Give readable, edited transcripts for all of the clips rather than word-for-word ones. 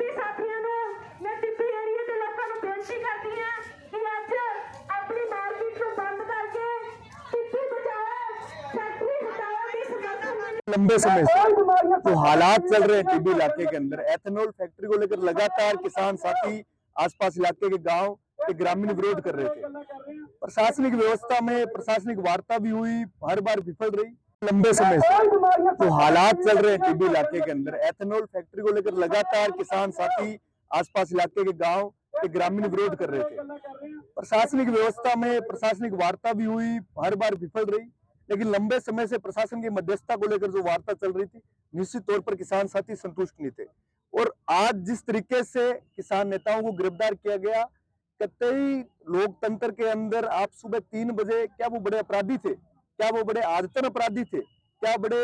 टिप्पी साथियों ਨੂੰ ਮੈਂ टिप्पी ਏਰੀਆ ਦੇ ਲੋਕਾਂ ਨੂੰ ਬੇਨਤੀ ਕਰਦੀ ਹਾਂ ਕਿ ਅੱਜ ਆਪਣੀ ਮਾਰਕੀਟ ਨੂੰ ਬੰਦ ਕਰਕੇ टिप्पी बचाओ फैक्ट्री हटाओ की समर्थन में लंबे समय से जो हालात चल रहे हैं टिब्बी इलाके के अंदर, एथेनॉल फैक्ट्री को लेकर लगातार किसान साथी आसपास इलाके के गांव के ग्रामीण विरोध कर रहे थे। प्रशासनिक व्यवस्था में प्रशासनिक वार्ता भी हुई, हर बार विफल रही। लंबे समय से जो हालात चल रहे हैं टिब्बी इलाके के अंदर, एथेनॉल फैक्ट्री को लेकर लगातार किसान साथी आसपास इलाके के गांव के ग्रामीण विरोध कर रहे थे। प्रशासनिक व्यवस्था में प्रशासनिक वार्ता भी हुई, हर बार विफल रही। लेकिन लंबे समय से प्रशासन की मध्यस्थता को लेकर जो वार्ता चल रही थी, निश्चित तौर पर किसान साथी संतुष्ट नहीं थे। और आज जिस तरीके से किसान नेताओं को गिरफ्तार किया गया, कतई लोकतंत्र के अंदर आप सुबह 3 बजे, क्या वो बड़े अपराधी थे? क्या वो बड़े आदतन अपराधी थे? क्या बड़े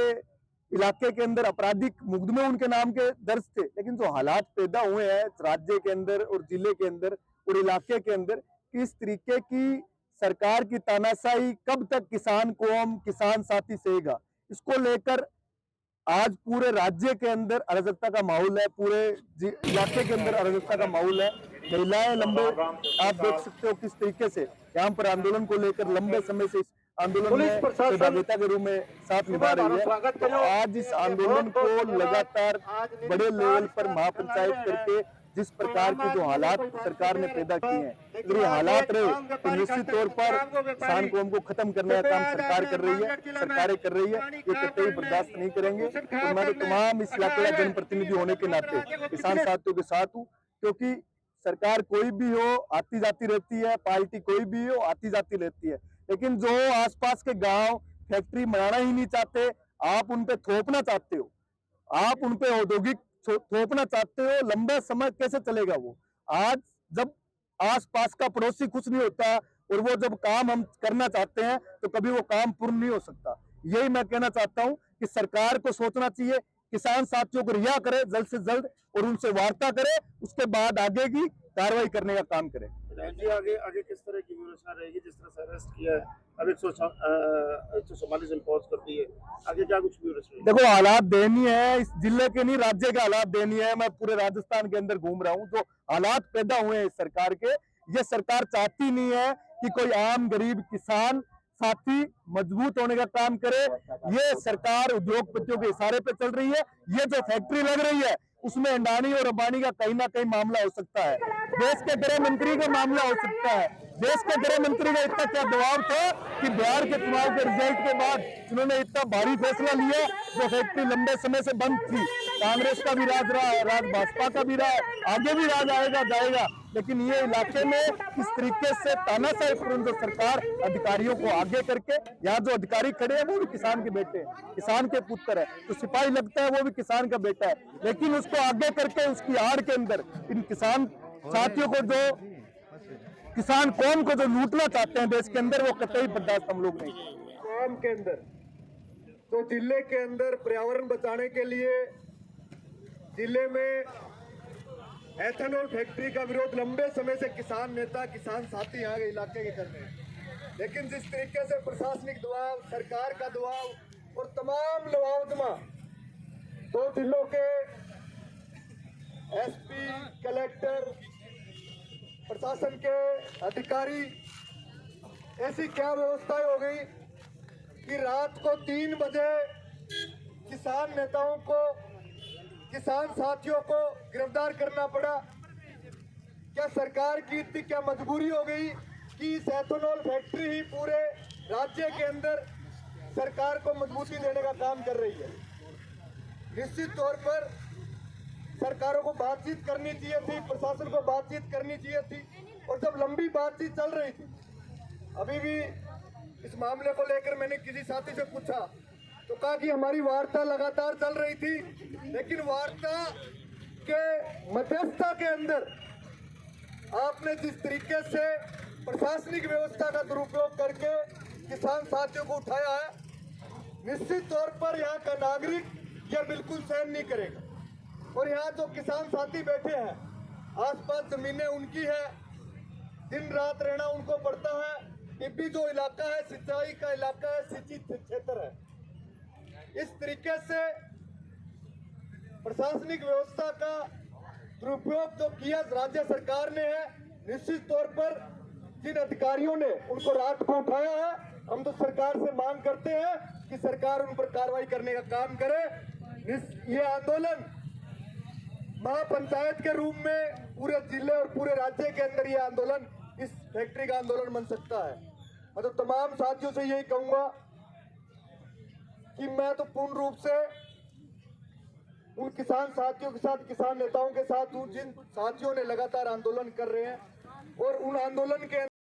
इलाके के अंदर आपराधिक मुकदमे उनके नाम के दर्ज थे? लेकिन जो हालात पैदा हुए हैं राज्य के अंदर और जिले के अंदर और इलाके के अंदर, किस तरीके की सरकार की तानाशाही, कब तक किसान कौम किसान साथी सहेगा, इसको लेकर आज पूरे राज्य के अंदर अराजकता का माहौल है, पूरे इलाके के अंदर अराजकता का माहौल है। महिलाएं लंबे, आप देख सकते हो किस तरीके से यहाँ पर आंदोलन को लेकर लंबे समय से इस आंदोलन में सहभागिता के रूप में साथ निभा रही है। तो आज इस आंदोलन को लगातार बड़े लेवल पर महापंचायत करके जिस प्रकार की जो हालात सरकार ने पैदा किए हैं, अगर ये हालात रहे तो निश्चित तौर पर किसान कौम को खत्म करने का काम सरकार कर रही है, सरकारें कर रही है, ये कतई बर्दाश्त नहीं करेंगे। तो मैं तमाम इस इलाके का जनप्रतिनिधि होने के नाते किसान साथियों के साथ हूँ, क्योंकि सरकार कोई भी हो आती जाती रहती है, पार्टी कोई भी हो आती जाती रहती है, लेकिन जो आसपास के गांव फैक्ट्री बनाना ही नहीं चाहते, आप उन पे थोपना चाहते हो, आप उन पे औद्योगिक थोपना चाहते हो, लंबा समय कैसे चलेगा वो? आज जब आसपास का पड़ोसी कुछ नहीं होता और वो जब काम हम करना चाहते हैं तो कभी वो काम पूर्ण नहीं हो सकता। यही मैं कहना चाहता हूं कि सरकार को सोचना चाहिए, किसान साथियों को रिहा करे जल्द से जल्द और उनसे वार्ता करे, उसके बाद आगे की कार्रवाई करने का काम करे। आगे आगे किस तरह की व्यवस्था रहेगी? जिस तरह से अरेस्ट किया है, अब 144 इम्पोज कर दी है, आगे क्या कुछ व्यवस्था? देखो, हालात दयनीय है, इस जिले के नहीं राज्य के हालात दयनीय है। मैं पूरे राजस्थान के अंदर घूम रहा हूँ, जो हालात पैदा हुए हैं इस सरकार के, ये सरकार चाहती नहीं है कि कोई आम गरीब किसान साथी मजबूत होने का काम करे। ये सरकार उद्योगपतियों के इशारे पे चल रही है। ये जो फैक्ट्री लग रही है उसमें अंडानी और अंबानी का कहीं ना कहीं मामला हो सकता है, देश के गृह मंत्री का मामला हो सकता है। देश के गृह मंत्री का इतना क्या दबाव था कि बिहार के चुनाव के रिजल्ट के बाद उन्होंने इतना भारी फैसला लिया। जो फैक्ट्री लंबे समय से बंद थी, कांग्रेस का भी राज रहा है, राज भाजपा का भी रहा है, आगे भी राज आएगा जाएगा, लेकिन ये इलाके में इस तरीके से तानाशाहीपूर्ण जो सरकार अधिकारियों को आगे करके, यहाँ जो अधिकारी खड़े हैं वो भी किसान के बेटे हैं, किसान के पुत्र है, तो सिपाही लगता है वो भी किसान का बेटा है, लेकिन उसको आगे करके उसकी आड़ के अंदर इन किसान साथियों को, जो किसान कौम को जो लूटना चाहते हैं देश के अंदर, वो कतई बर्दाश्त हम लोग नहीं। कौम के अंदर तो जिले के अंदर पर्यावरण बचाने के लिए जिले में एथेनॉल फैक्ट्री का विरोध लंबे समय से किसान नेता किसान साथी यहाँ के इलाके के कर रहे हैं, लेकिन जिस तरीके से प्रशासनिक दबाव, सरकार का दबाव और तमाम लवाजमा 2 जिलों के एसपी, कलेक्टर, प्रशासन के अधिकारी, ऐसी क्या व्यवस्थाएं हो गई कि रात को 3 बजे किसान नेताओं को, किसान साथियों को गिरफ्तार करना पड़ा। क्या सरकार की इतनी क्या मजबूरी हो गई कि इस एथेनॉल फैक्ट्री ही पूरे राज्य के अंदर सरकार को मजबूती देने का काम कर रही है? निश्चित तौर पर सरकारों को बातचीत करनी चाहिए थी, प्रशासन को बातचीत करनी चाहिए थी, और जब लंबी बातचीत चल रही थी, अभी भी इस मामले को लेकर मैंने किसी साथी से पूछा तो कहा कि हमारी वार्ता लगातार चल रही थी, लेकिन वार्ता के मध्यस्थता के अंदर आपने जिस तरीके से प्रशासनिक व्यवस्था का दुरुपयोग करके किसान साथियों को उठाया है, निश्चित तौर पर यहाँ का नागरिक यह बिल्कुल सहन नहीं करेगा। और यहाँ जो किसान साथी बैठे हैं, आसपास जमीनें उनकी है, दिन रात रहना उनको पड़ता है। टिब्बी जो इलाका है सिंचाई का इलाका है, सिंचित क्षेत्र है। इस तरीके से प्रशासनिक व्यवस्था का दुरुपयोग जो किया राज्य सरकार ने है, निश्चित तौर पर जिन अधिकारियों ने उनको रात को उठाया है, हम तो सरकार से मांग करते हैं कि सरकार उन पर कार्रवाई करने का काम करे। ये आंदोलन महापंचायत के रूप में पूरे जिले और पूरे राज्य के अंदर ये आंदोलन, इस फैक्ट्री का आंदोलन बन सकता है। मैं तो तमाम साथियों से यही कहूंगा कि मैं तो पूर्ण रूप से उन किसान साथियों के साथ, किसान नेताओं के साथ हूं जिन साथियों ने लगातार आंदोलन कर रहे हैं और उन आंदोलन के